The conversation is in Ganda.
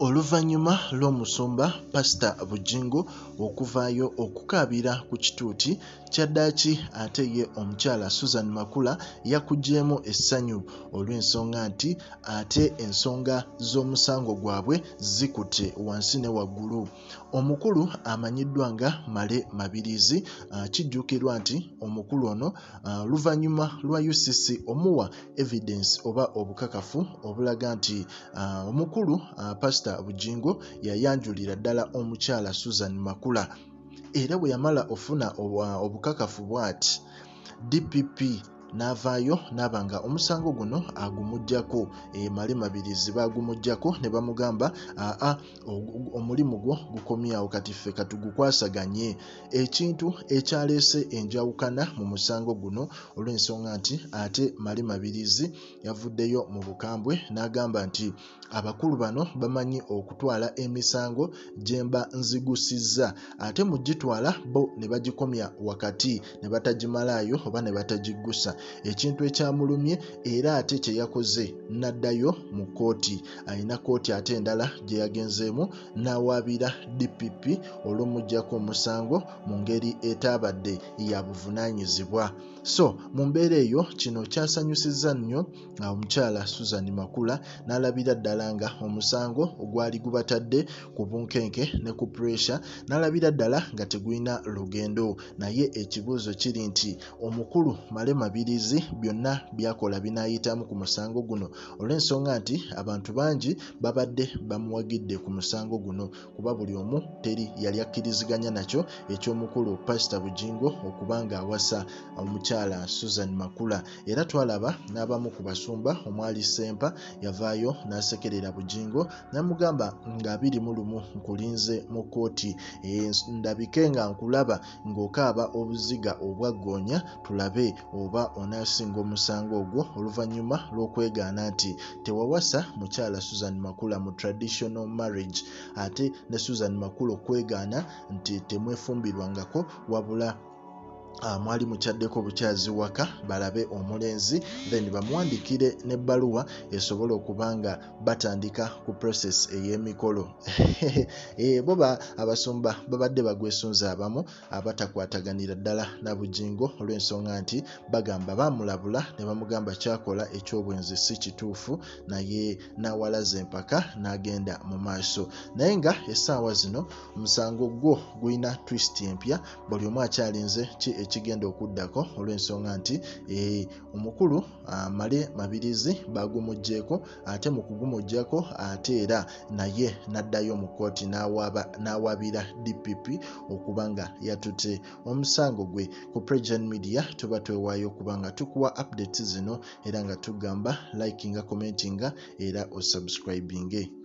Oluvannyuma lw'omusumba Pastor Bugingo okuvaayo okukaabira ku kituuti kyaddaaki ate ye omukyala Susan Makula yakugyeemu essanyu olw'ensonga nti ate ensonga z'omusango gwabwe zikutte wansi ne waggulu. Omukulu amanyiddwa nga Male Mabirizi kijjukirwa nti omukulu ono luvannyuma lwa UCC omuwa evidence oba obukakafu obulaga nti omukulu Pastor Bugingo yayanjulira ddala omukyala Susan Makula era bwe yamala ofuna obukakafu bw'ati DPP n'avaayo n'abanga omusango guno agumuggyako. Male Mabirizi bagumuggyako ne bamugamba omulimu gwo gukomyawo kati ffe katugukwasaganye. Ekintu ekyaleese enjawukana mu musango guno olw'ensonga nti ate Male Mabirizi yavuddeyo mu bukambwe n'agamba nti abakulu bano bamanyi okutwala emisango gye mba nzigusizza ate mu gitwala bo ne bagikomya wakati ne batagimalayo oba ne batagiggusa. Ekintu ekyamulumye era ate kye yakoze n'addayo mu kkooti. Alina kkooti ate endala gye yagenzeemu n'awaabira DPP olw'omuggyako omusango mu ngeri etaabadde ya buvunaanyizibwa. So mu mbeera eyo kino kyasanyusizza nnyo omukyala Susan Makula n'alabira ddala nga omusango gwali gubatadde ku bunkenke ne ku pressure, n'alabira ddala nga tegulina lugendo. Naye ekibuuzo kiri nti omukulu Male Mabirizi byonna byakola binaayitamu ku musango guno olw'ensonga nti abantu bangi babadde bamuwagidde ku musango guno kuba buli omu teri yali akkiriziganya nakyo eky'omukulu Pastor Bugingo okubanga awasa omukyala Susan Makula. Era twalaba n'abamu ku basumba omwali Sempa yavaayo n'asekerera Bugingo n'amugamba nga 21 nkulinze mu kkooti ndabike nga nkulaba ng'okaaba obuziga obwaggoonya tulabe oba onaasinga omusango ogwo oluvannyuma lw'okwegaana nti tewawasa mukyala Susan Makula mu traditional marriage ate ne Susan Makula okwegaana nti temwefumbirwangako wabula mwali mukyaddeko bukyazi waka balabe omulenzi then bamuwandikire n'ebbaluwa esobola okubanga batandika ku process ey'emikolo. Bo abasumba babadde bagwesunza abamu abatakwataganira ddala na Bugingo olw'ensonga nti bagamba bamulabula ne bamugamba kyakola eky'obwenzi si kituufu naye n'awalaza empaka n'agenda mu maaso. Naye nga essaawa zino omusango gwo gulina twist empya, buli omu akyalinze ekigenda okuddako olw'ensonga nti omukulu Male Mabirizi bagumuggyeko ate mu kugumuggyako ate era naye n'addayo mu kkooti n'awaabira DPP okuba nga yatutte omusango gwe. Ku Pregen Media tuba twewaayo okuba nga tukuwa updates zino era nga tugamba likinga, commentinga era osubscribinge.